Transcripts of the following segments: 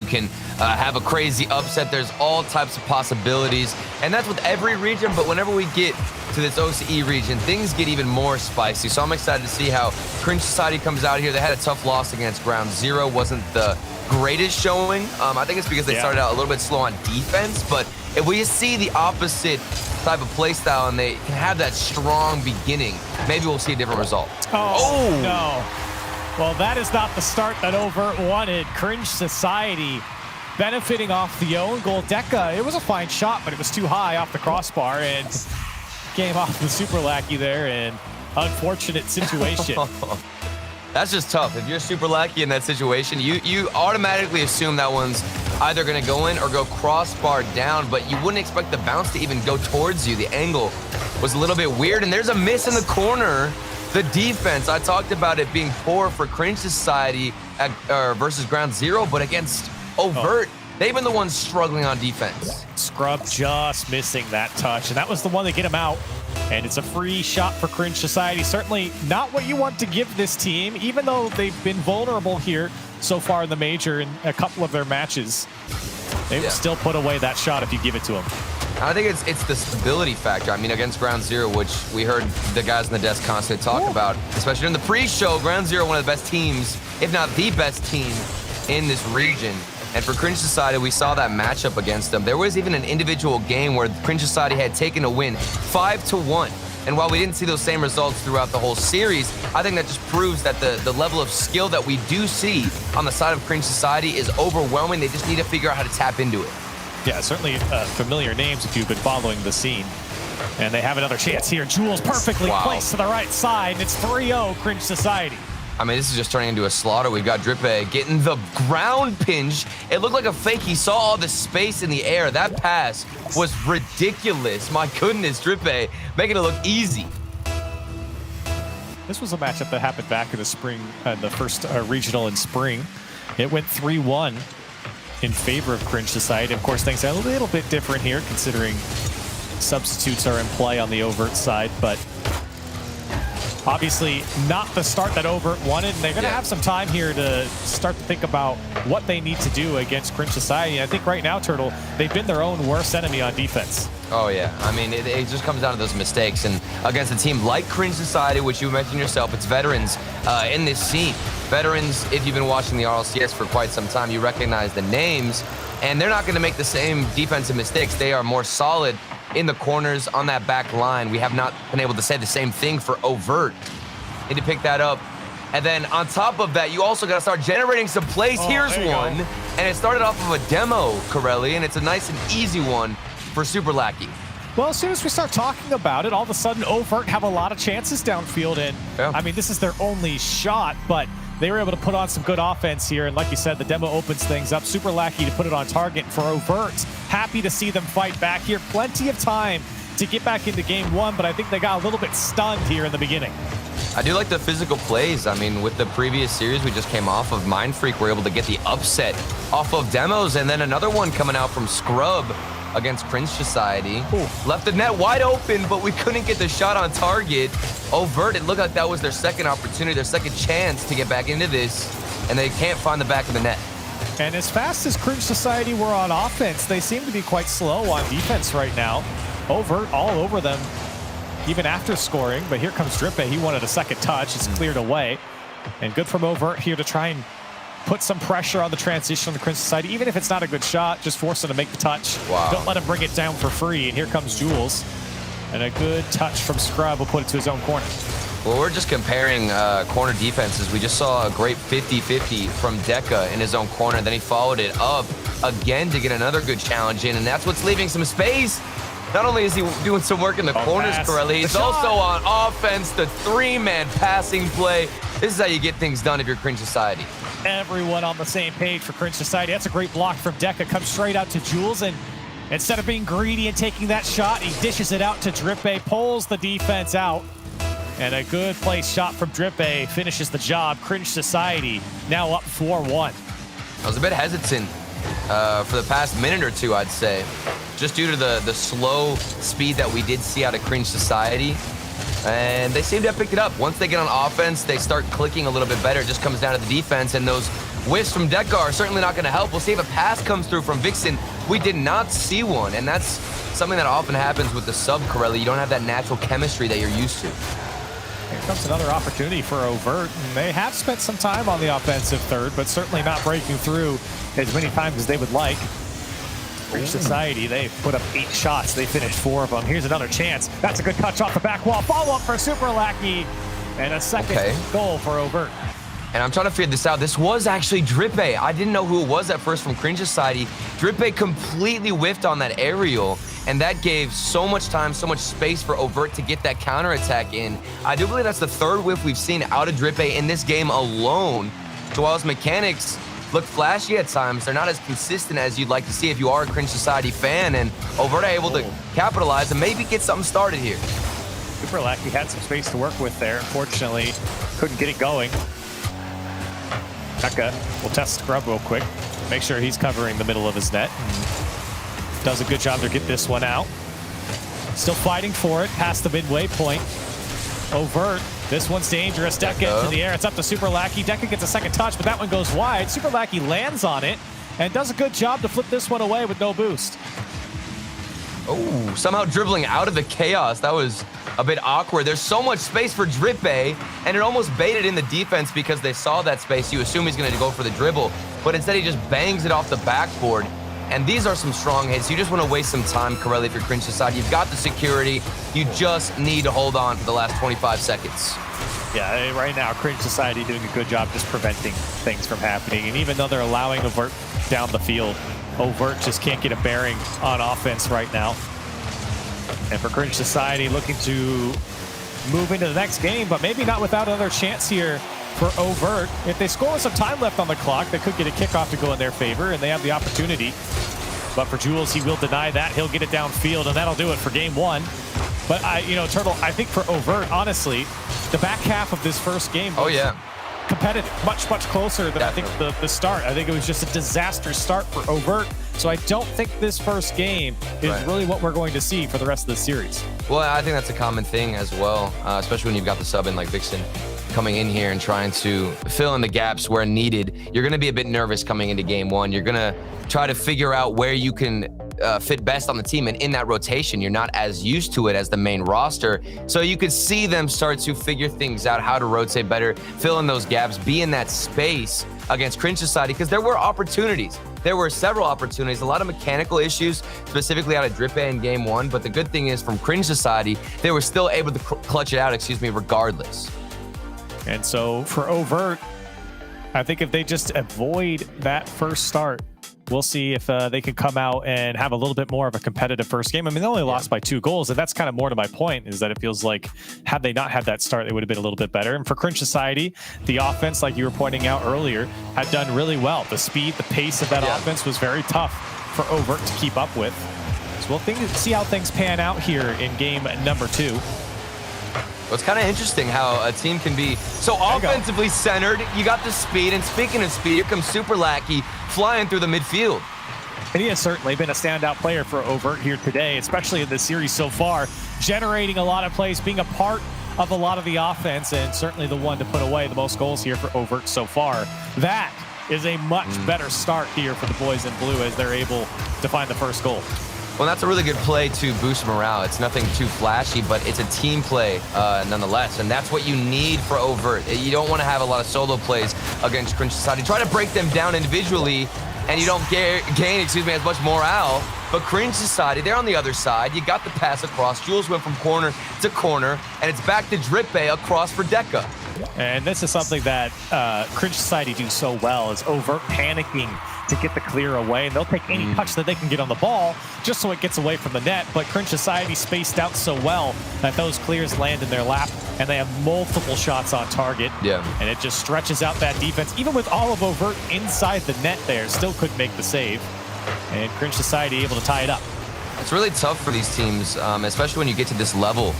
can have a crazy upset. There's all types of possibilities, and that's with every region. But whenever we get to this OCE region, things get even more spicy. So I'm excited to see how Cringe Society comes out here. They had a tough loss against Ground Zero. Wasn't the greatest showing. I think it's because they started out a little bit slow on defense, but if we see the opposite type of play style and they can have that strong beginning, maybe we'll see a different result. Oh, no. Well, that is not the start that Overt wanted. Cringe Society benefiting off the own goal. Deca, it was a fine shot, but it was too high off the crossbar and came off the super lackey there, and unfortunate situation. That's just tough. If you're super lucky in that situation, you automatically assume that one's either going to go in or go crossbar down, but you wouldn't expect the bounce to even go towards you. The angle was a little bit weird, and there's a miss in the corner. The defense, I talked about it being poor for Cringe Society versus Ground Zero, but against Overt, they've been the ones struggling on defense. Scrub just missing that touch, and that was the one that get him out. And it's a free shot for Cringe Society. Certainly not what you want to give this team, even though they've been vulnerable here so far in the major in a couple of their matches. They will still put away that shot if you give it to them. I think it's the stability factor. I mean, against Ground Zero, which we heard the guys in the desk constantly talk about, especially in the pre-show, Ground Zero, one of the best teams, if not the best team in this region. And for Cringe Society, we saw that matchup against them. There was even an individual game where Cringe Society had taken a win 5-1. And while we didn't see those same results throughout the whole series, I think that just proves that the level of skill that we do see on the side of Cringe Society is overwhelming. They just need to figure out how to tap into it. Yeah, certainly familiar names if you've been following the scene. And they have another chance here. Jules perfectly placed to the right side, and it's 3-0 Cringe Society. I mean, this is just turning into a slaughter. We've got Drippe getting the ground pinch. It looked like a fake. He saw all the space in the air. That pass was ridiculous. My goodness, Drippe making it look easy. This was a matchup that happened back in the spring, the first regional in spring. It went 3-1 in favor of Cringe Society. Of course, things are a little bit different here, considering substitutes are in play on the Overt side, but obviously not the start that Overt wanted, and they're going to have some time here to start to think about what they need to do against Cringe Society. I think right now, Turtle, they've been their own worst enemy on defense. Oh, yeah. I mean, it just comes down to those mistakes. And against a team like Cringe Society, which you mentioned yourself, it's veterans in this scene. Veterans, if you've been watching the RLCS for quite some time, you recognize the names, and they're not going to make the same defensive mistakes. They are more solid in the corners on that back line. We have not been able to say the same thing for Overt. Need to pick that up. And then on top of that, you also got to start generating some plays. Here's one. And it started off of a demo, Corelli, and it's a nice and easy one for Super Lackey. Well, as soon as we start talking about it, all of a sudden Overt have a lot of chances downfield. And I mean, this is their only shot, but they were able to put on some good offense here. And like you said, the demo opens things up. Super Lackey to put it on target for Overt. Happy to see them fight back here. Plenty of time to get back into game one, but I think they got a little bit stunned here in the beginning. I do like the physical plays. I mean, with the previous series we just came off of, Mind Freak were able to get the upset off of demos, and then another one coming out from Scrub against Cringe Society. Left the net wide open, but we couldn't get the shot on target. Overt, it looked like that was their second opportunity, their second chance to get back into this, and they can't find the back of the net. And as fast as Cringe Society were on offense, they seem to be quite slow on defense right now. Overt all over them, even after scoring. But here comes Drippe. He wanted a second touch. It's cleared away. And good from Overt here to try and put some pressure on the transition on the Cringe Society. Even if it's not a good shot, just force them to make the touch. Don't let him bring it down for free. And here comes Jules. And a good touch from Scrub will put it to his own corner. Well, we're just comparing corner defenses. We just saw a great 50-50 from Deca in his own corner. Then he followed it up again to get another good challenge in. And that's what's leaving some space. Not only is he doing some work in the corners, Corelli, he's also on offense, the three-man passing play. This is how you get things done if you're Cringe Society. Everyone on the same page for Cringe Society. That's a great block from Deca. Comes straight out to Jules, and instead of being greedy and taking that shot, he dishes it out to Drippe, pulls the defense out. And a good place shot from Drippe finishes the job. Cringe Society now up 4-1. I was a bit hesitant for the past minute or two, I'd say, just due to the slow speed that we did see out of Cringe Society. And they seem to have picked it up. Once they get on offense, they start clicking a little bit better. It just comes down to the defense and those whiffs from Deca are certainly not going to help. We'll see if a pass comes through from Vixen. We did not see one, and that's something that often happens with the sub, Corelli. You don't have that natural chemistry that you're used to. Here comes another opportunity for Overt, and they have spent some time on the offensive third, but certainly not breaking through as many times as they would like. Cringe Society, they put up 8 shots. They finished 4 of them. Here's another chance. That's a good touch off the back wall. Follow-up for Super Lackey, and a second goal for Overt. And I'm trying to figure this out. This was actually Drippe. I didn't know who it was at first from Cringe Society. Drippe completely whiffed on that aerial, and that gave so much time, so much space for Overt to get that counterattack in. I do believe that's the 3rd whiff we've seen out of Drippe in this game alone. So while his mechanics look flashy at times, they're not as consistent as you'd like to see if you are a Cringe Society fan, and Overt are able to capitalize and maybe get something started here. Super Lackey had some space to work with there. Unfortunately, couldn't get it going. Deca will test Scrub real quick. Make sure he's covering the middle of his net. Does a good job to get this one out. Still fighting for it past the midway point. Overt. This one's dangerous. Deca into the air. It's up to Super Lackey. Deca gets a second touch, but that one goes wide. Super Lackey lands on it and does a good job to flip this one away with no boost. Oh, somehow dribbling out of the chaos. That was a bit awkward. There's so much space for Drippe, and it almost baited in the defense because they saw that space. You assume he's going to go for the dribble, but instead he just bangs it off the backboard. And these are some strong hits. You just want to waste some time, Corelli, if you're Cringe Society. You've got the security. You just need to hold on for the last 25 seconds. Yeah, right now, Cringe Society doing a good job just preventing things from happening. And even though they're allowing Overt down the field, Overt just can't get a bearing on offense right now. And for Cringe Society, looking to move into the next game, but maybe not without another chance here for Overt. If they score with some time left on the clock, they could get a kickoff to go in their favor, and they have the opportunity. But for Jules, he will deny that. He'll get it downfield, and that'll do it for game 1. But, Turtle, I think for Overt, honestly, the back half of this first game was competitive, much closer than I think the start. I think it was just a disaster start for Overt. So I don't think this first game is really what we're going to see for the rest of the series. Well, I think that's a common thing as well, especially when you've got the sub in like Vixen coming in here and trying to fill in the gaps where needed. You're going to be a bit nervous coming into game 1. You're going to try to figure out where you can fit best on the team, and in that rotation you're not as used to it as the main roster, so you could see them start to figure things out, how to rotate better, fill in those gaps, be in that space against Cringe Society, because there were opportunities. There were several opportunities, a lot of mechanical issues, specifically out of Drippe in game 1, but the good thing is from Cringe Society, they were still able to clutch it out, regardless. And so for Overt, I think if they just avoid that first start, we'll see if they can come out and have a little bit more of a competitive first game. I mean, they only lost by 2 goals, and that's kind of more to my point, is that it feels like had they not had that start, they would have been a little bit better. And for Cringe Society, the offense, like you were pointing out earlier, had done really well. The speed, the pace of that offense was very tough for Overt to keep up with. So we'll see how things pan out here in game number 2. Well, it's kind of interesting how a team can be so offensively centered. You got the speed, and speaking of speed, here comes Super Lackey flying through the midfield. And he has certainly been a standout player for Overt here today, especially in this series so far, generating a lot of plays, being a part of a lot of the offense, and certainly the one to put away the most goals here for Overt so far. That is a much better start here for the boys in blue as they're able to find the first goal. Well, that's a really good play to boost morale. It's nothing too flashy, but it's a team play nonetheless, and that's what you need for Overt. You don't want to have a lot of solo plays against Cringe Society. Try to break them down individually, and you don't gain as much morale. But Cringe Society, they're on the other side. You got the pass across. Jules went from corner to corner, and it's back to Drippe across for Deca. And this is something that Cringe Society do so well, is Overt panicking to get the clear away, and they'll take any touch that they can get on the ball just so it gets away from the net. But Cringe Society spaced out so well that those clears land in their lap, and they have multiple shots on target. And it just stretches out that defense. Even with all of Overt inside the net there, still couldn't make the save. And Cringe Society able to tie it up. It's really tough for these teams, especially when you get to this level.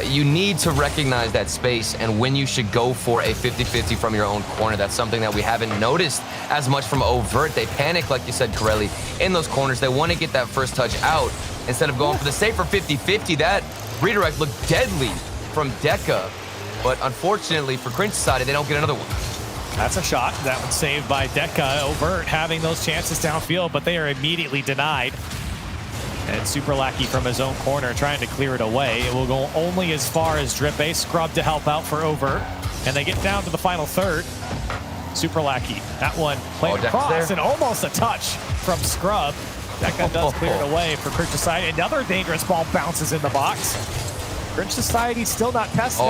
You need to recognize that space and when you should go for a 50-50 from your own corner. That's something that we haven't noticed as much from Overt. They panic, like you said, Corelli, in those corners. They want to get that first touch out instead of going for the safer 50-50. That redirect looked deadly from Deca, but unfortunately for Cringe Society, they don't get another one. That's a shot. That one's saved by Deca. Overt having those chances downfield, but they are immediately denied. And Super Lackey from his own corner trying to clear it away. It will go only as far as Drippe. Scrub to help out for Overt. And they get down to the final third. Super Lackey, that one played across and almost a touch from Scrub. Deca does clear it away for Cringe Society. Another dangerous ball bounces in the box. Cringe Society still not testing.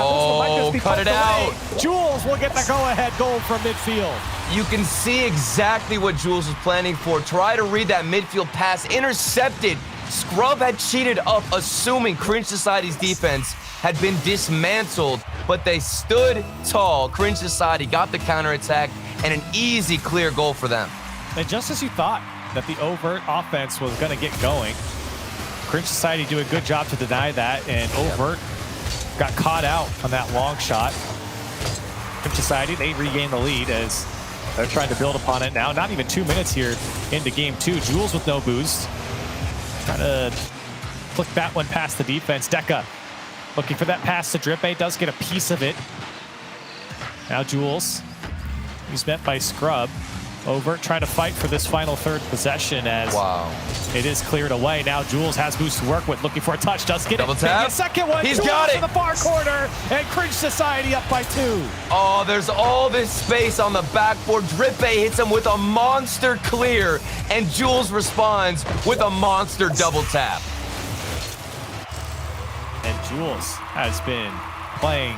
Cut it out. Jules will get the go-ahead goal from midfield. You can see exactly what Jules was planning for. Try to read that midfield pass. Intercepted. Scrub had cheated up, assuming Cringe Society's defense had been dismantled, but they stood tall. Cringe Society got the counterattack and an easy, clear goal for them. And just as you thought that the Overt offense was going to get going, Cringe Society do a good job to deny that, and Overt got caught out on that long shot. Cringe Society, they regain the lead as they're trying to build upon it now. Not even 2 minutes here into game 2. Jules with no boost. Trying to flick that one past the defense. Deca looking for that pass to Drippe, does get a piece of it. Now Jules, he's met by Scrub. Overt trying to fight for this final third possession as it is cleared away. Now Jules has boost to work with, looking for a touch, does get Double it. tap. A second one, He's Jules got it. in the far corner, and Cringe Society up by 2. Oh, there's all this space on the backboard. Drippe hits him with a monster clear, and Jules responds with a monster double tap. And Jules has been playing,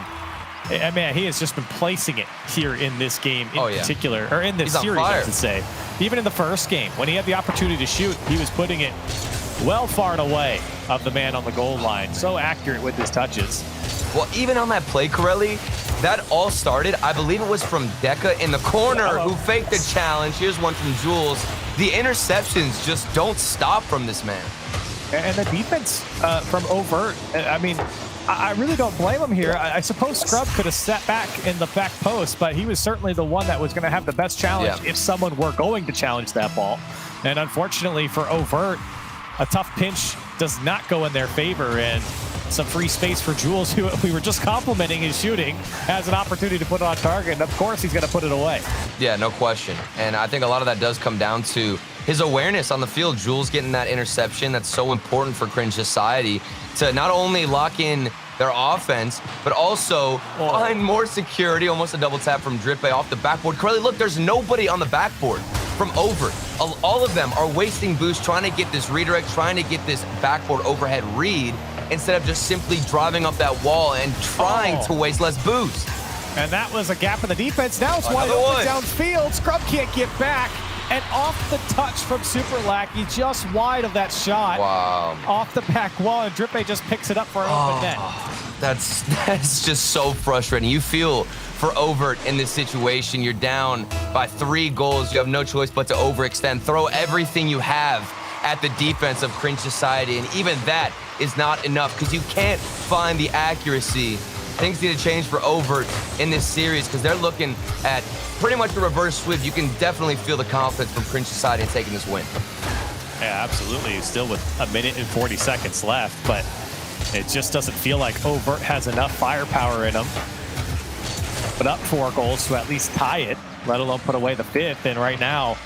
I mean, he has just been placing it here in this game in particular, or in this series, I should say. Even in the first game, when he had the opportunity to shoot, he was putting it well far and away of the man on the goal line. So accurate with his touches. Well, even on that play, Corelli, that all started, I believe it was from Deca in the corner who faked the challenge. Here's one from Jules. The interceptions just don't stop from this man. And the defense from Overt, I mean, I really don't blame him here. I suppose Scrub could have sat back in the back post, but he was certainly the one that was going to have the best challenge if someone were going to challenge that ball. And unfortunately for Overt, a tough pinch does not go in their favor, and some free space for Jules, who we were just complimenting his shooting, has an opportunity to put it on target, and of course he's going to put it away. Yeah, no question. And I think a lot of that does come down to his awareness on the field. Jules getting that interception, that's so important for Cringe Society to not only lock in their offense, but also find more security. Almost a double tap from Drippe off the backboard. Corelli, look, there's nobody on the backboard from Overt. All of them are wasting boost, trying to get this redirect, trying to get this backboard overhead read, instead of just simply driving up that wall and trying to waste less boost. And that was a gap in the defense. Now it's wide open downfield. Scrub can't get back. And off the touch from Super Lackey, just wide of that shot. Wow. Off the back wall, and Drippe just picks it up for an open net. That's just so frustrating. You feel for Overt in this situation. You're down by 3 goals. You have no choice but to overextend. Throw everything you have at the defense of Cringe Society, and even that is not enough because you can't find the accuracy. Things need to change for Overt in this series because they're looking at pretty much the reverse sweep. You can definitely feel the confidence from Cringe Society in taking this win. Yeah, absolutely. Still with 1 minute and 40 seconds left, but it just doesn't feel like Overt has enough firepower in them. Put up 4 goals to at least tie it, let alone put away the 5th. And right now,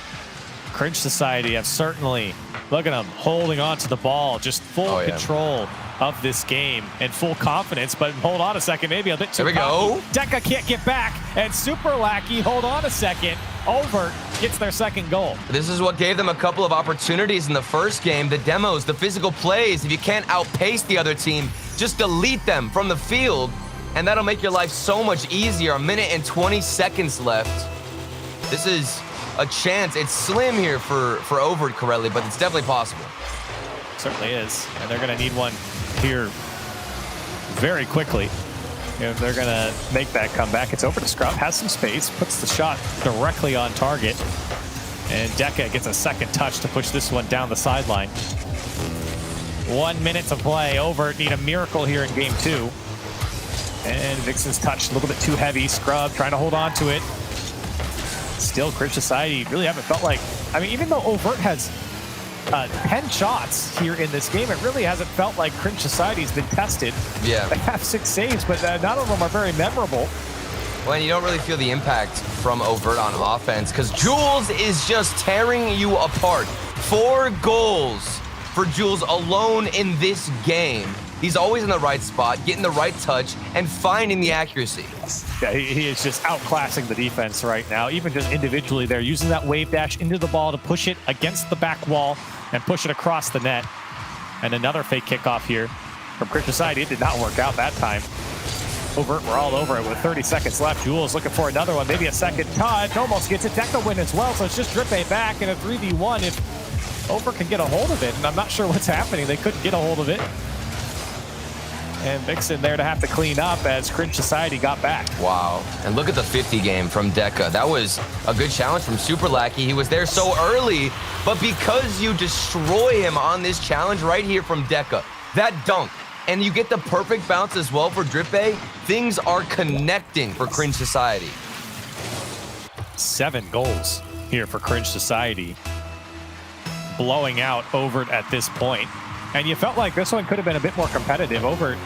Cringe Society have certainly, look at them, holding on to the ball, just full control of this game and full confidence. But hold on a second, maybe a bit too cocky. Deca can't get back, and Super Lackey, hold on a second. Overt gets their second goal. This is what gave them a couple of opportunities in the first game. The demos, the physical plays. If you can't outpace the other team, just delete them from the field, and that'll make your life so much easier. 1 minute and 20 seconds left. This is a chance. It's slim here for Overt, Corelli, but it's definitely possible. Certainly is, and they're going to need one here very quickly if they're going to make that comeback. It's over to Scrub, has some space, puts the shot directly on target, and Deca gets a second touch to push this one down the sideline. 1 minute to play. Overt need a miracle here in game 2. And Vixen's touch a little bit too heavy. Scrub trying to hold on to it. Still, Cringe Society really haven't felt like, I mean, even though Overt has 10 shots here in this game, it really hasn't felt like Cringe Society's been tested. Yeah. They have 6 saves, but none of them are very memorable. When you don't really feel the impact from Overt on offense, because Jules is just tearing you apart. 4 goals for Jules alone in this game. He's always in the right spot, getting the right touch, and finding the accuracy. Yeah, he is just outclassing the defense right now, even just individually there, using that wave dash into the ball to push it against the back wall and push it across the net. And another fake kickoff here from Cringe Society. It did not work out that time. Overt, we're all over it with 30 seconds left. Jules looking for another one, maybe a second touch. Almost gets it. Deca win as well, so it's just Drippe back in a 3v1 if Overt can get a hold of it. And I'm not sure what's happening. They couldn't get a hold of it. And Vixen there to have to clean up as Cringe Society got back. Wow. And look at the 50 game from Deca. That was a good challenge from Super Lackey. He was there so early, but because you destroy him on this challenge right here from Deca, that dunk, and you get the perfect bounce as well for Drippe, things are connecting for Cringe Society. 7 goals here for Cringe Society, blowing out Overt at this point. And you felt like this one could have been a bit more competitive. Overt,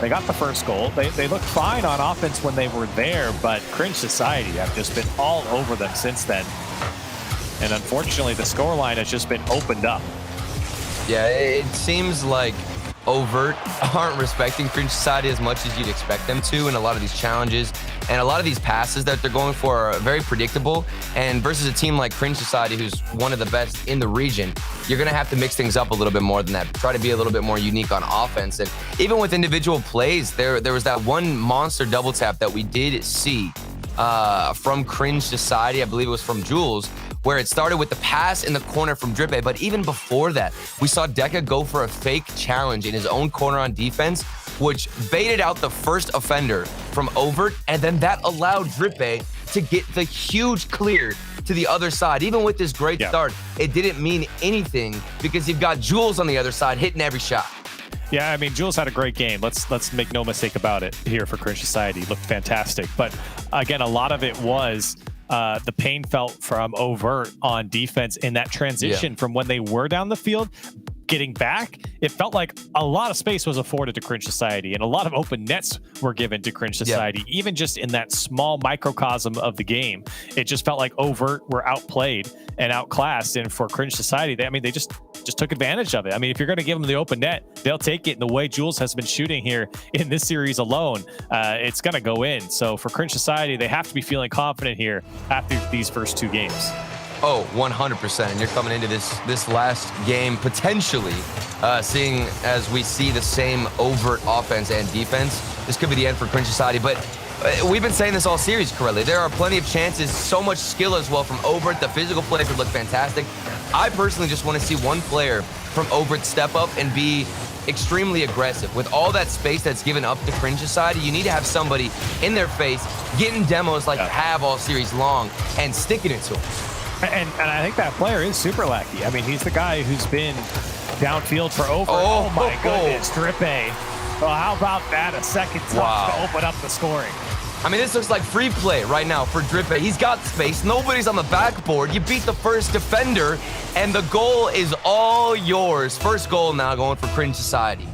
they got the first goal. They looked fine on offense when they were there, but Cringe Society have just been all over them since then. And unfortunately, the scoreline has just been opened up. Yeah, it seems like Overt aren't respecting Cringe Society as much as you'd expect them to in a lot of these challenges. And a lot of these passes that they're going for are very predictable. And versus a team like Cringe Society, who's one of the best in the region, you're going to have to mix things up a little bit more than that. Try to be a little bit more unique on offense. And even with individual plays, there was that one monster double tap that we did see from Cringe Society. I believe it was from Jules, where it started with the pass in the corner from Drippe. But even before that, we saw Deca go for a fake challenge in his own corner on defense, which baited out the first offender from Overt, and then that allowed Drippe to get the huge clear to the other side. Even with this great start, it didn't mean anything because you've got Jules on the other side hitting every shot. Yeah, I mean, Jules had a great game. Let's make no mistake about it here for Cringe Society. Looked fantastic. But again, a lot of it was the pain felt from Overt on defense in that transition from when they were down the field. Getting back, it felt like a lot of space was afforded to Cringe Society and a lot of open nets were given to Cringe Society, even just in that small microcosm of the game. It just felt like Overt were outplayed and outclassed. And for Cringe Society, they just took advantage of it. I mean, if you're going to give them the open net, they'll take it. And the way Jules has been shooting here in this series alone, it's going to go in. So for Cringe Society, they have to be feeling confident here after these first 2 games. Oh, 100%. And you're coming into this last game potentially seeing as we see the same Overt offense and defense. This could be the end for Cringe Society, but we've been saying this all series, Corelli. There are plenty of chances, so much skill as well from Overt. The physical play could look fantastic. I personally just want to see one player from Overt step up and be extremely aggressive. With all that space that's given up to Cringe Society, you need to have somebody in their face getting demos like you have all series long and sticking it to them. And I think that player is Super Lackey. I mean, he's the guy who's been downfield for Overt. Oh my goodness, Drippe. Well, how about that? A second touch to open up the scoring. I mean, this looks like free play right now for Drippe. He's got space. Nobody's on the backboard. You beat the first defender, and the goal is all yours. First goal now going for Cringe Society.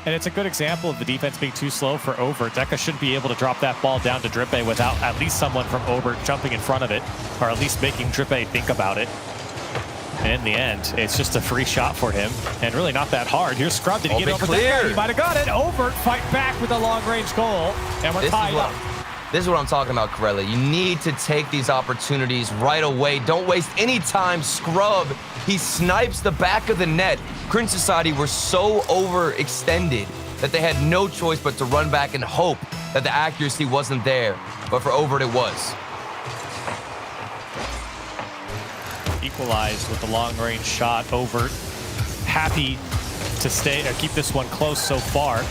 And it's a good example of the defense being too slow for Overt. Deca should be able to drop that ball down to Drippe without at least someone from Overt jumping in front of it, or at least making Drippe think about it. And in the end, it's just a free shot for him, and really not that hard. Here's Scrub. Did he get over Deca? He might have got it. Overt fight back with a long-range goal, and we're tied up. This is what I'm talking about, Corelli. You need to take these opportunities right away. Don't waste any time. Scrub, he snipes the back of the net. Cringe Society were so overextended that they had no choice but to run back and hope that the accuracy wasn't there. But for Overt, it was. Equalized with the long-range shot. Overt happy to stay or keep this one close so far.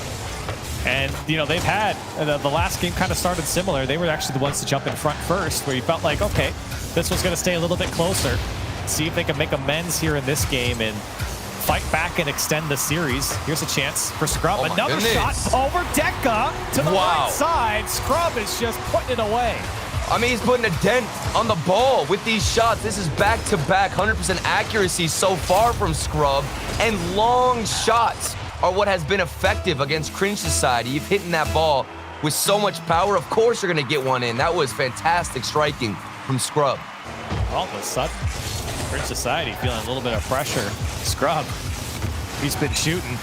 And, you know, they've had, the last game kind of started similar. They were actually the ones to jump in front first, where you felt like, okay, this was going to stay a little bit closer. See if they can make amends here in this game and fight back and extend the series. Here's a chance for Scrub. Another shot over Deca to the right side. Scrub is just putting it away. I mean, he's putting a dent on the ball with these shots. This is back-to-back, 100% accuracy so far from Scrub, and long shots are what has been effective against Cringe Society. You've hit that ball with so much power, of course you're going to get one in. That was fantastic striking from Scrub. All of a sudden, Cringe Society feeling a little bit of pressure. Scrub, he's been shooting,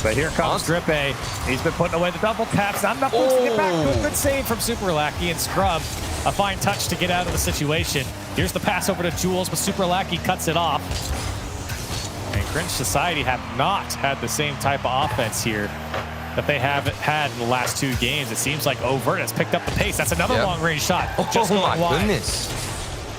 but here comes Drippe. He's been putting away the double taps. Not enough boots to get back. Good save from Super Lackey, and Scrub, a fine touch to get out of the situation. Here's the pass over to Jules, but Super Lackey cuts it off. And Cringe Society have not had the same type of offense here that they have had in the last 2 games. It seems like Overt has picked up the pace. That's another long-range shot. Just my wide. goodness.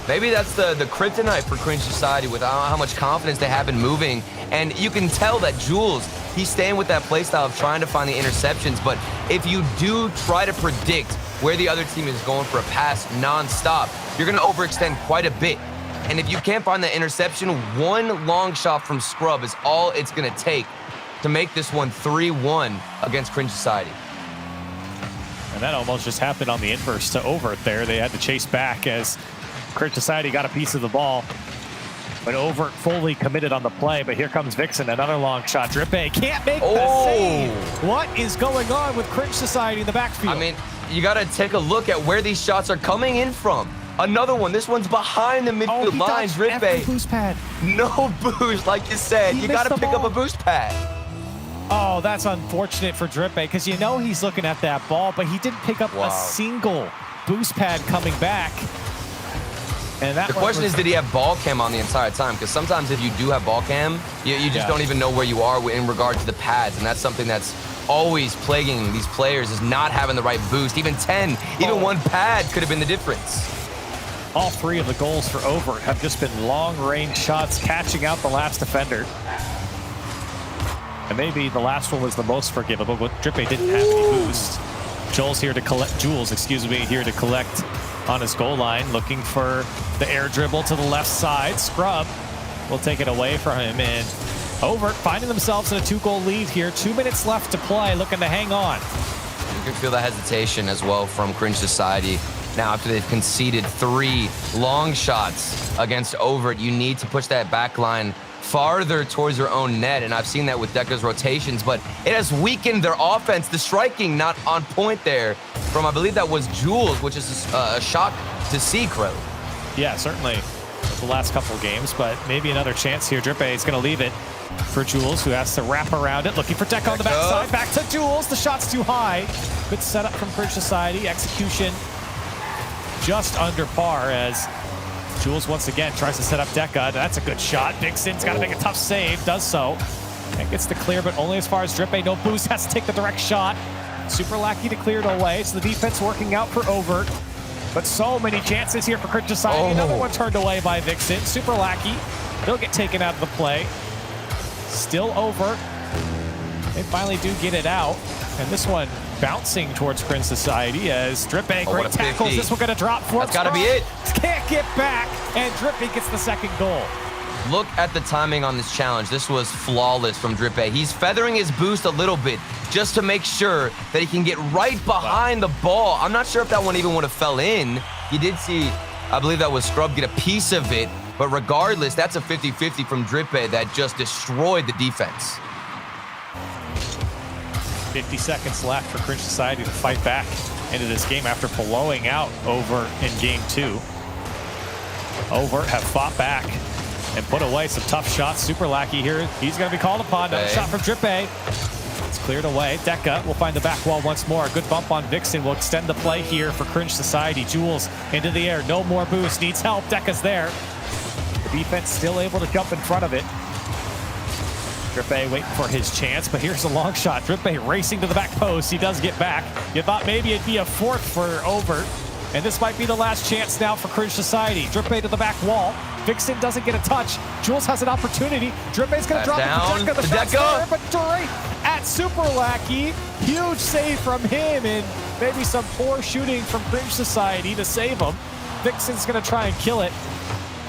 Maybe that's the kryptonite for Cringe Society with how much confidence they have in moving. And you can tell that Jules, he's staying with that playstyle of trying to find the interceptions. But if you do try to predict where the other team is going for a pass nonstop, you're going to overextend quite a bit. And if you can't find the interception, one long shot from Scrub is all it's going to take to make this one 3-1 against Cringe Society. And that almost just happened on the inverse to Overt there. They had to chase back as Cringe Society got a piece of the ball. But Overt fully committed on the play. But here comes Vixen, another long shot. Drippe can't make the save. What is going on with Cringe Society in the backfield? I mean, you got to take a look at where these shots are coming in from. Another one. This one's behind the midfield line. Drippe. Boost pad. No boost, like you said. You got to pick up a boost pad. Oh, that's unfortunate for Drippe because you know he's looking at that ball, but he didn't pick up a single boost pad coming back. And that the question is, did he have ball cam on the entire time? Because sometimes if you do have ball cam, you just don't even know where you are in regard to the pads. And that's something that's always plaguing these players, is not having the right boost. Even 10, even one pad could have been the difference. All 3 of the goals for Overt have just been long-range shots, catching out the last defender. And maybe the last one was the most forgivable, but Drippe didn't have any boost. Jules here to collect on his goal line, looking for the air dribble to the left side. Scrub will take it away from him, and Overt finding themselves in a 2-goal lead here. 2 minutes left to play, looking to hang on. You can feel the hesitation as well from Cringe Society. Now, after they've conceded 3 long shots against Overt, you need to push that back line farther towards your own net, and I've seen that with Deca's rotations, but it has weakened their offense. The striking not on point there from, I believe that was Jules, which is a shock to see, Crow. Yeah, certainly the last couple of games, but maybe another chance here. Drippe is going to leave it for Jules, who has to wrap around it, looking for Deca on the backside. Back to Jules. The shot's too high. Good setup from Cringe Society. Execution just under par as Jules once again tries to set up Deca. That's a good shot. Vixen's got to make a tough save. Does so. And gets the clear, but only as far as Drippe. No boost. Has to take the direct shot. Super Lackey to clear it away. So the defense working out for Overt. But so many chances here for Cringe Society. Another one turned away by Vixen. Super Lackey. They'll get taken out of the play. Still Overt. They finally do get it out. And this one bouncing towards Cringe Society as Drippe, great tackles. This one going to drop for That's got to be it. Can't get back, and Drippe gets the second goal. Look at the timing on this challenge. This was flawless from Drippe. He's feathering his boost a little bit just to make sure that he can get right behind the ball. I'm not sure if that one even would have fell in. You did see, I believe that was Scrub, get a piece of it. But regardless, that's a 50-50 from Drippe that just destroyed the defense. 50 seconds left for Cringe Society to fight back into this game after blowing out Overt in game 2. Overt have fought back and put away some tough shots. Super Lackey here. He's going to be called upon. Another shot from Drippe. It's cleared away. Deca will find the back wall once more. A good bump on Vixen will extend the play here for Cringe Society. Jules into the air. No more boost. Needs help. Deca's there. The defense still able to jump in front of it. Drippe waiting for his chance, but here's a long shot. Drippe racing to the back post. He does get back. You thought maybe it'd be a 4th for Overt, and this might be the last chance now for Cringe Society. Drippe to the back wall. Vixen doesn't get a touch. Jules has an opportunity. Drippe's going to drop it to Deca. The shot's there, but right at Super Lackey. Huge save from him, and maybe some poor shooting from Cringe Society to save him. Vixen's going to try and kill it.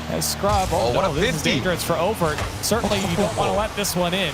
As Scrub, this is dangerous for Overt. Certainly you don't want to let this one in.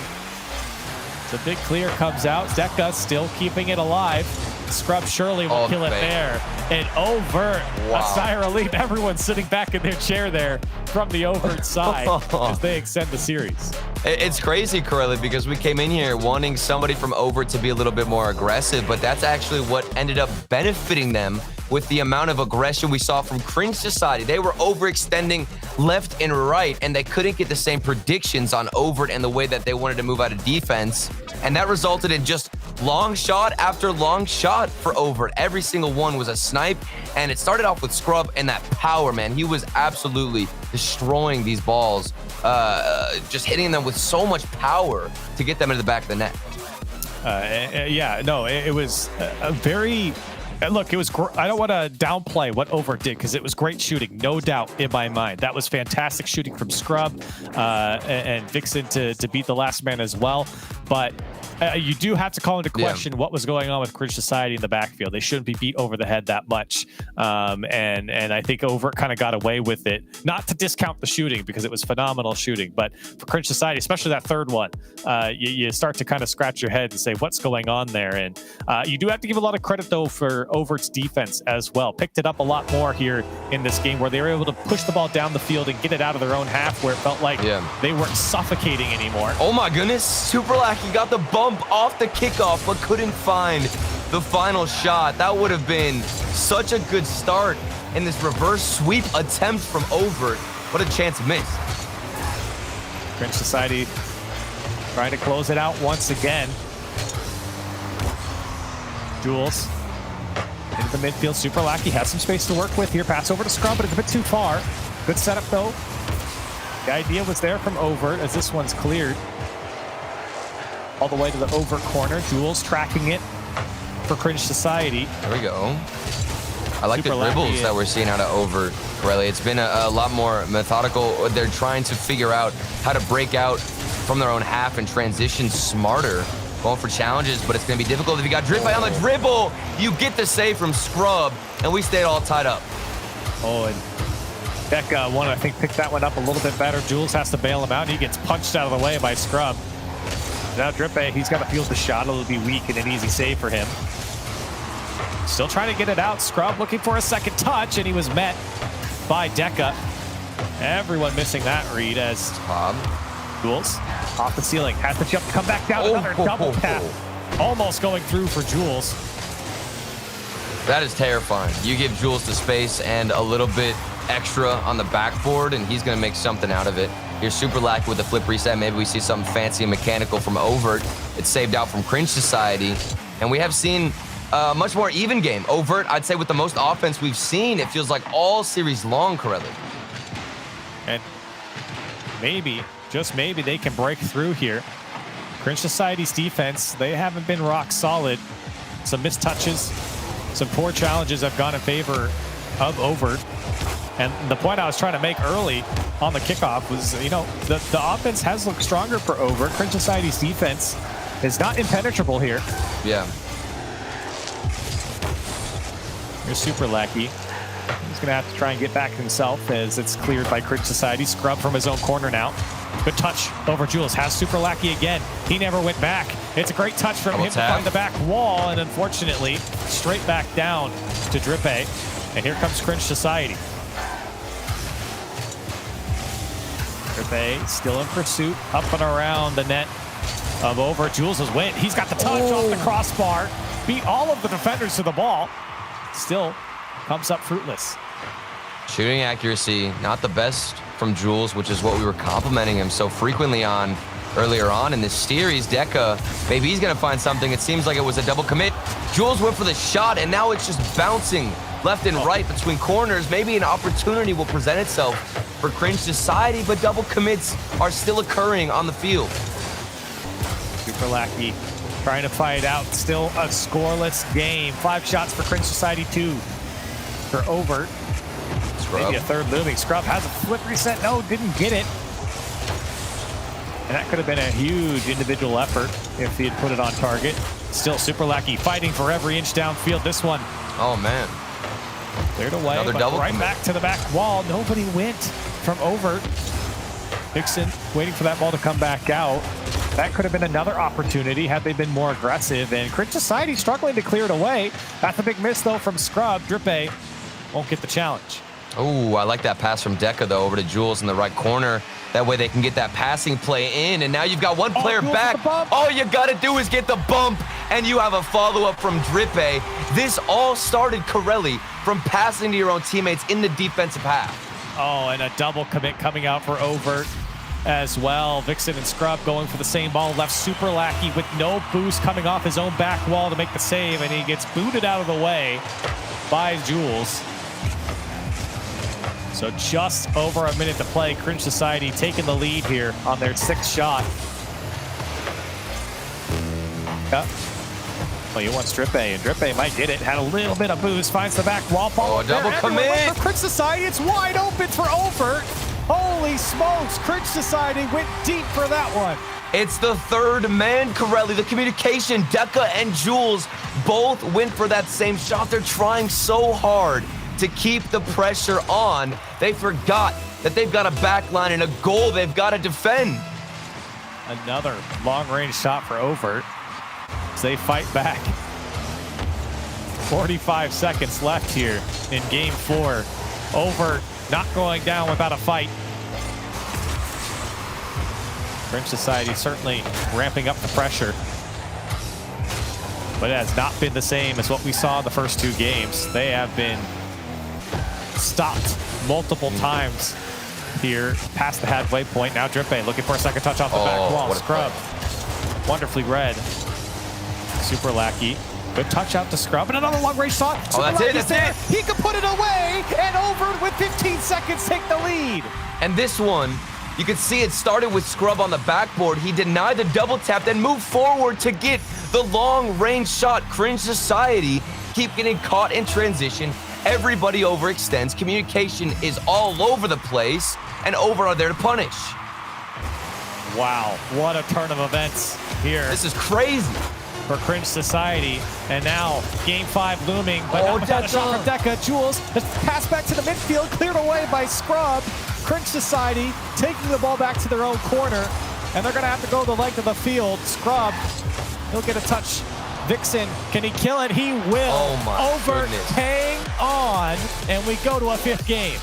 So big clear comes out. Deca still keeping it alive. Scrub surely will Oh, kill it man. there. And Overt, Wow. a Sire lead. Everyone's sitting back in their chair there from the Overt side as they extend the series. It's crazy, Corelli, because we came in here wanting somebody from Overt to be a little bit more aggressive, but that's actually what ended up benefiting them with the amount of aggression we saw from Cringe Society. They were overextending left and right, and they couldn't get the same predictions on Overt and the way that they wanted to move out of defense. And that resulted in just long shot after long shot for Overt. Every single one was a snipe, and it started off with Scrub and that power, man. He was absolutely destroying these balls, just hitting them with so much power to get them into the back of the net. Yeah, no, it was a very... Look, it was. I don't want to downplay what Overt did because it was great shooting, no doubt in my mind. That was fantastic shooting from Scrub and Vixen to beat the last man as well. But you do have to call into question what was going on with Cringe Society in the backfield. They shouldn't be beat over the head that much. And I think Overt kind of got away with it. Not to discount the shooting because it was phenomenal shooting, but for Cringe Society, especially that third one, you start to kind of scratch your head and say, what's going on there? And you do have to give a lot of credit, though, for Overt's defense as well. Picked it up a lot more here in this game where they were able to push the ball down the field and get it out of their own half where it felt like they weren't suffocating anymore. Oh my goodness, Super Lackey got the bump off the kickoff, but couldn't find the final shot. That would have been such a good start in this reverse sweep attempt from Overt. What a chance missed. Cringe Society trying to close it out once again. Jules into the midfield. Super Lackey has some space to work with here. Pass over to Scrub, but it's a bit too far. Good setup, though. The idea was there from Overt as this one's cleared. All the way to the Overt corner. Jules tracking it for Cringe Society. There we go. I like Super the dribbles Lackey that we're seeing out of Overt, Corelli. It's been a lot more methodical. They're trying to figure out how to break out from their own half and transition smarter. Going for challenges, but it's going to be difficult if you got Drippy on the dribble. You get the save from Scrub, and we stayed all tied up. Oh, and Becca I think, picked that one up a little bit better. Jules has to bail him out, and he gets punched out of the way by Scrub. Now Drippy, he's got to field the shot. It'll be weak and an easy save for him. Still trying to get it out. Scrub looking for a second touch, and he was met by Deca. Everyone missing that read as Jules off the ceiling. Has to jump, come back down. Another double tap. Almost going through for Jules. That is terrifying. You give Jules the space and a little bit extra on the backboard, and he's going to make something out of it. Here's Super Lack with the flip reset. Maybe we see something fancy and mechanical from Overt. It's saved out from Cringe Society. And we have seen a much more even game. Overt, I'd say with the most offense we've seen, it feels like all series long, Corelli. And maybe, just maybe, they can break through here. Cringe Society's defense, they haven't been rock solid. Some missed touches, some poor challenges have gone in favor of Overt. And the point I was trying to make early on the kickoff was, you know, the offense has looked stronger for Overt. Cringe Society's defense is not impenetrable here. Yeah. Here's Super Lackey. He's going to have to try and get back himself as it's cleared by Cringe Society. Scrub from his own corner now. Good touch over Jules. Has Super Lackey again. He never went back. It's a great touch from him to find the back wall, and unfortunately, straight back down to Drippy. And here comes Cringe Society. Drippy still in pursuit, up and around the net of Overt. Jules has went. He's got the touch off the crossbar. Beat all of the defenders to the ball. Still comes up fruitless. Shooting accuracy, not the best from Jules, which is what we were complimenting him so frequently on earlier on in this series. Deca, maybe he's going to find something. It seems like it was a double commit. Jules went for the shot, and now it's just bouncing left and right between corners. Maybe an opportunity will present itself for Cringe Society, but double commits are still occurring on the field. Super Lackey trying to fight out. Still a scoreless game. 5 shots for Cringe Society, 2 for Overt. Scrub. Maybe a third looming. Scrub has a flip reset. No, didn't get it. And that could have been a huge individual effort if he had put it on target. Still Super Lackey fighting for every inch downfield. This one. Oh, man. Cleared away, Another but double right commit. back to the back wall. Nobody went from Overt. Vixen waiting for that ball to come back out. That could have been another opportunity had they been more aggressive. And Cringe Society struggling to clear it away. That's a big miss, though, from Scrub. Drippe won't get the challenge. Oh, I like that pass from Deca, though, over to Jules in the right corner. That way they can get that passing play in. And now you've got one player back. All you got to do is get the bump, and you have a follow-up from Drippe. This all started, Corelli, from passing to your own teammates in the defensive half. Oh, and a double commit coming out for Overt as well. Vixen and Scrub going for the same ball. Left Super Lackey with no boost coming off his own back wall to make the save, and he gets booted out of the way by Jules. So just over a minute to play. Cringe Society taking the lead here on their 6th shot. Well, you want Drippe, and Drippe might get it. Had a little bit of boost, finds the back wall. Oh, double commit. For Cringe Society, it's wide open for Overt. Holy smokes, Cringe Society went deep for that one. It's the third man, Corelli. The communication, Deca and Jules both went for that same shot. They're trying so hard to keep the pressure on. They forgot that they've got a back line and a goal they've got to defend. Another long-range shot for Overt as they fight back. 45 seconds left here in game 4. Overt not going down without a fight. Cringe Society certainly ramping up the pressure, but it has not been the same as what we saw in the first 2 games. They have been stopped multiple times here past the halfway point. Now Drippe looking for a second touch off the back wall. Scrub wonderfully read. Super Lackey, good touch out to Scrub, and another long range shot. That's it. He can put it away, and Overt with 15 seconds take the lead. And this one, you can see it started with Scrub on the backboard. He denied the double tap, then moved forward to get the long range shot. Cringe Society keep getting caught in transition. Everybody overextends. Communication is all over the place, and Over are there to punish. Wow, what a turn of events here. This is crazy for Cringe Society. And now game 5 looming, but not without a shot from Deca. Jules, the pass back to the midfield, cleared away by Scrub. Cringe Society taking the ball back to their own corner, and they're gonna have to go the length of the field. Scrub, he'll get a touch. Vixen, can he kill it? He will. Oh my Overt, goodness. hang on, and we go to a 5th game.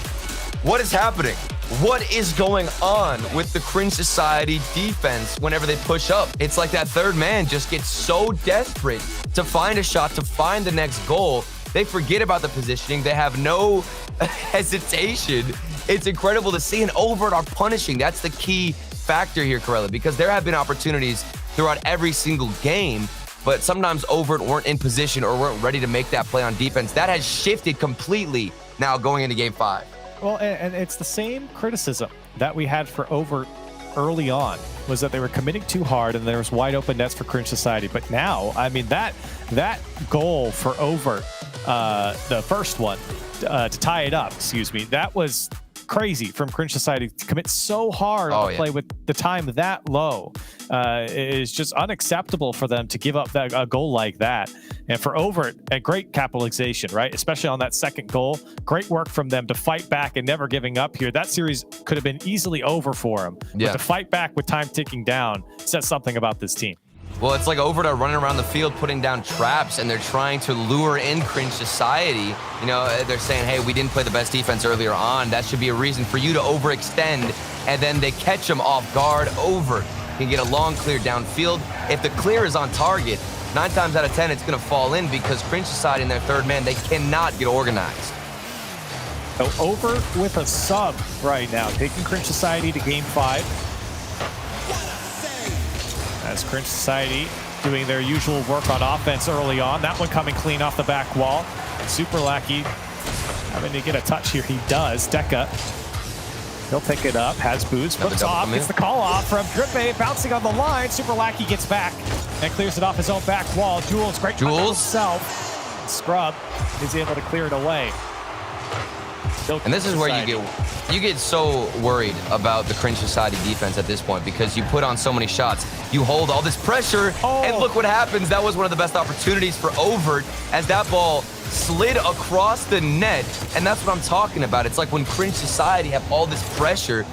What is happening? What is going on with the Cringe Society defense whenever they push up? It's like that third man just gets so desperate to find a shot, to find the next goal. They forget about the positioning. They have no hesitation. It's incredible to see, and Overt are punishing. That's the key factor here, Corelli, because there have been opportunities throughout every single game, but sometimes Overt weren't in position or weren't ready to make that play on defense. That has shifted completely now going into game 5. Well, and it's the same criticism that we had for Overt early on, was that they were committing too hard and there was wide open nets for Cringe Society. But now, I mean, that goal for Overt, the first one, to tie it up, that was crazy from Cringe Society to commit so hard to play with the time that low. It is just unacceptable for them to give up a goal like that. And for Overt, a great capitalization, right? Especially on that second goal. Great work from them to fight back and never giving up here. That series could have been easily over for them. Yeah. But to fight back with time ticking down says something about this team. Well, it's like Overt are running around the field putting down traps, and they're trying to lure in Cringe Society. You know, they're saying, hey, we didn't play the best defense earlier on. That should be a reason for you to overextend. And then they catch them off guard. Overt can get a long clear downfield. If the clear is on target, 9 times out of 10, it's going to fall in because Cringe Society and their third man, they cannot get organized. So Overt with a sub right now, taking Cringe Society to game 5. As Cringe Society doing their usual work on offense early on. That one coming clean off the back wall. Super Lackey having to get a touch here. He does. Deca, he'll pick it up, has boots, flips off, gets the call off from Drippe, bouncing on the line. Super Lackey gets back and clears it off his own back wall. Jules, great touch himself. Scrub is able to clear it away. And this is where you get so worried about the Cringe Society defense at this point, because you put on so many shots, you hold all this pressure, and look what happens. That was one of the best opportunities for Overt as that ball slid across the net, and that's what I'm talking about. It's like when Cringe Society have all this pressure,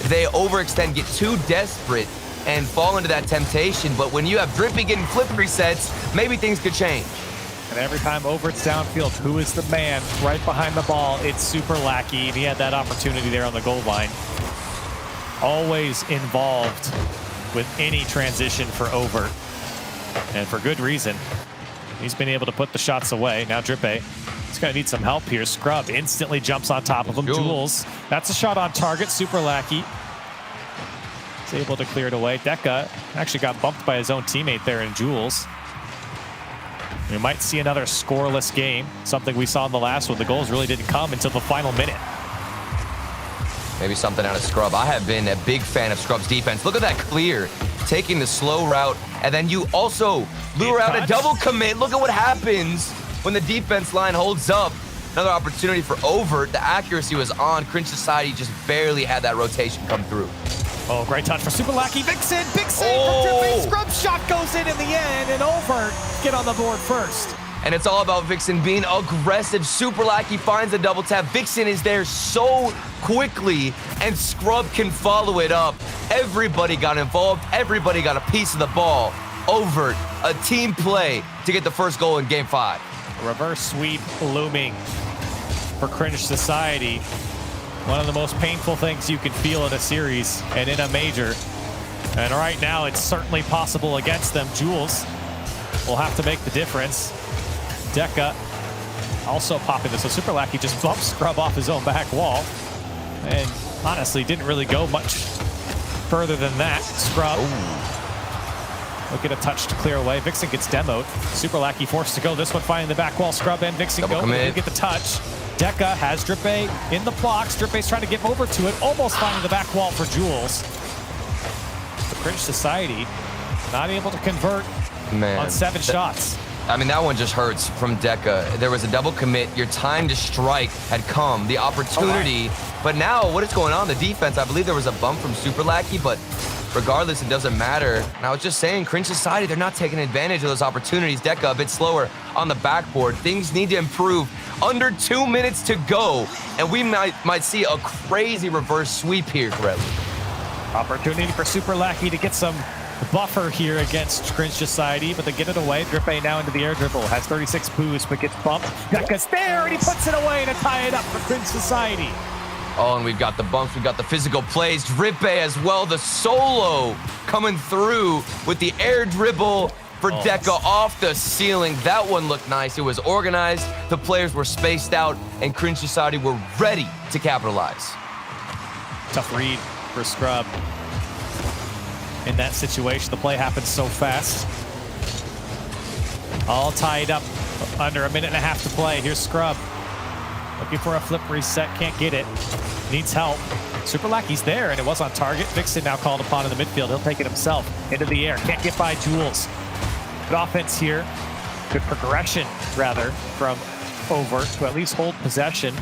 they overextend, get too desperate, and fall into that temptation. But when you have Drippy getting flip resets, maybe things could change. And every time Overt's downfield, who is the man right behind the ball? It's Super Lackey, and he had that opportunity there on the goal line. Always involved with any transition for Overt, and for good reason. He's been able to put the shots away. Now Drippy, he's going to need some help here. Scrub instantly jumps on top of him. Jules, that's a shot on target. Super Lackey is able to clear it away. Deca actually got bumped by his own teammate there in Jules. We might see another scoreless game, something we saw in the last one. The goals really didn't come until the final minute. Maybe something out of Scrub. I have been a big fan of Scrub's defense. Look at that clear, taking the slow route, and then you also lure out a double commit. Look at what happens when the defense line holds up. Another opportunity for Overt. The accuracy was on. Cringe Society just barely had that rotation come through. Oh, great touch for Super Lackey. Vixen, big save from Drippy. Scrub shot goes in the end, and Overt get on the board first. And it's all about Vixen being aggressive. Super Lackey finds a double tap. Vixen is there so quickly, and Scrub can follow it up. Everybody got involved. Everybody got a piece of the ball. Overt, a team play to get the first goal in Game 5. Reverse sweep looming for Cringe Society. One of the most painful things you can feel in a series and in a major. And right now, it's certainly possible against them. Jules will have to make the difference. Deca also popping this. So Super Lackey just bumps Scrub off his own back wall. And honestly, didn't really go much further than that. Scrub. Look at a touch to clear away. Vixen gets demoed. Super Lackey forced to go. This one finding the back wall. Scrub and Vixen go. Get the touch. Deca has Drippy in the box. Drippy's trying to get over to it. Almost finding the back wall for Jules. The Cringe Society not able to convert on 7 shots. I mean, that one just hurts from Deca. There was a double commit. Your time to strike had come. The opportunity. But now, what is going on? The defense, I believe there was a bump from Super Lackey, but regardless, it doesn't matter. And I was just saying, Cringe Society, they're not taking advantage of those opportunities. Deca a bit slower on the backboard. Things need to improve. Under 2 minutes to go, and we might see a crazy reverse sweep here, correctly. Opportunity for Super Lackey to get some buffer here against Cringe Society, but they get it away. Drippy now into the air dribble, has 36 boost, but gets bumped. Deca's there, and he puts it away to tie it up for Cringe Society. Oh, and we've got the bumps, we've got the physical plays. Drippy as well, the solo coming through with the air dribble for Deca off the ceiling. That one looked nice. It was organized, the players were spaced out, and Cringe Society were ready to capitalize. Tough read for Scrub. In that situation, the play happens so fast. All tied up under a minute and a half to play. Here's Scrub. Looking for a flip reset, can't get it. Needs help. Super Lackey's there, and it was on target. Vixen now called upon in the midfield. He'll take it himself into the air. Can't get by Jules. Good offense here. Good progression, rather, from Overt to at least hold possession.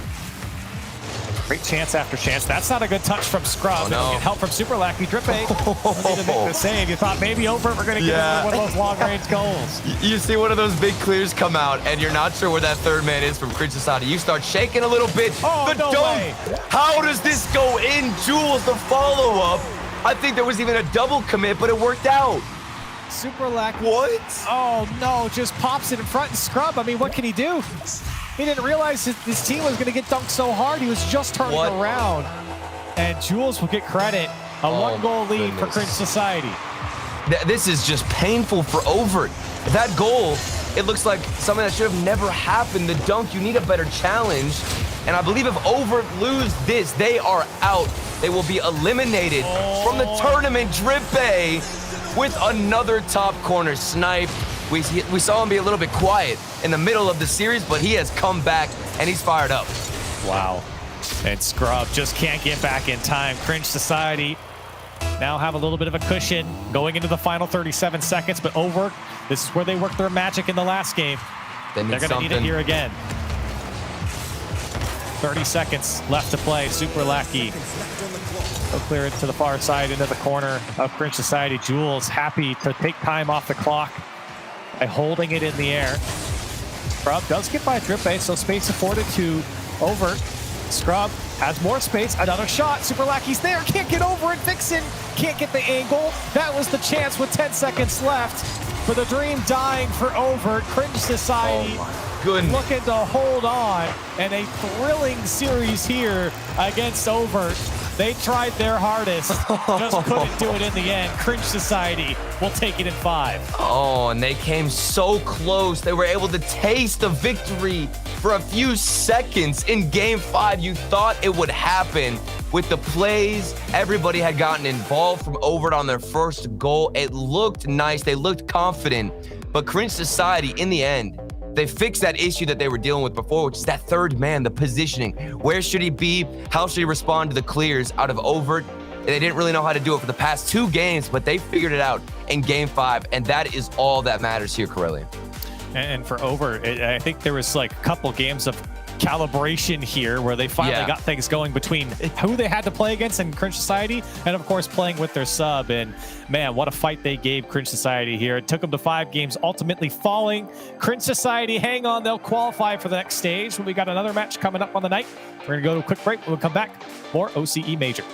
Great chance after chance. That's not a good touch from Scrub. Oh, no. Get help from Super Lackey. Drippy need to make the save. You thought maybe Overt were going to get one of those long-range goals. You see one of those big clears come out, and you're not sure where that third man is from Cringe Society. You start shaking a little bit. Oh, the no dunk. way. How does this go in? Jules, the follow-up. I think there was even a double commit, but it worked out. Super Lackey. What? Oh, no. Just pops it in front and Scrub. I mean, what can he do? He didn't realize his team was going to get dunked so hard. He was just turning around. And Jules will get credit. A one-goal lead for Cringe Society. This is just painful for Overt. That goal, it looks like something that should have never happened. The dunk, you need a better challenge. And I believe if Overt lose this, they are out. They will be eliminated from the tournament. Drippy with another top corner snipe. We saw him be a little bit quiet in the middle of the series, but he has come back and he's fired up. Wow. And Scrub just can't get back in time. Cringe Society now have a little bit of a cushion going into the final 37 seconds, but Overt, this is where they worked their magic in the last game. They're going to need it here again. 30 seconds left to play. Super Lackey. They'll clear it to the far side into the corner of Cringe Society. Jules happy to take time off the clock by holding it in the air. Scrub does get by Drippy, so space afforded to Overt. Scrub has more space, another shot. Super Lackey's there, can't get over it. Vixen can't get the angle. That was the chance with 10 seconds left. For the dream dying for Overt. Cringe Society looking to hold on. And a thrilling series here against Overt. They tried their hardest, just couldn't do it in the end. Cringe Society will take it in 5. Oh, and they came so close. They were able to taste the victory for a few seconds in game 5. You thought it would happen with the plays. Everybody had gotten involved from Overt on their first goal. It looked nice. They looked confident. But Cringe Society, in the end, they fixed that issue that they were dealing with before, which is that third man, the positioning. Where should he be? How should he respond to the clears out of Overt? They didn't really know how to do it for the past 2 games, but they figured it out in game 5, and that is all that matters here, Corellian. And for Overt, I think there was like a couple games of calibration here where they finally got things going between who they had to play against in Cringe Society and of course playing with their sub. And man, what a fight they gave Cringe Society here. It took them to 5 games, ultimately falling. Cringe Society, hang on, they'll qualify for the next stage. We got another match coming up on the night. We're gonna go to a quick break. When we come back, more OCE Major.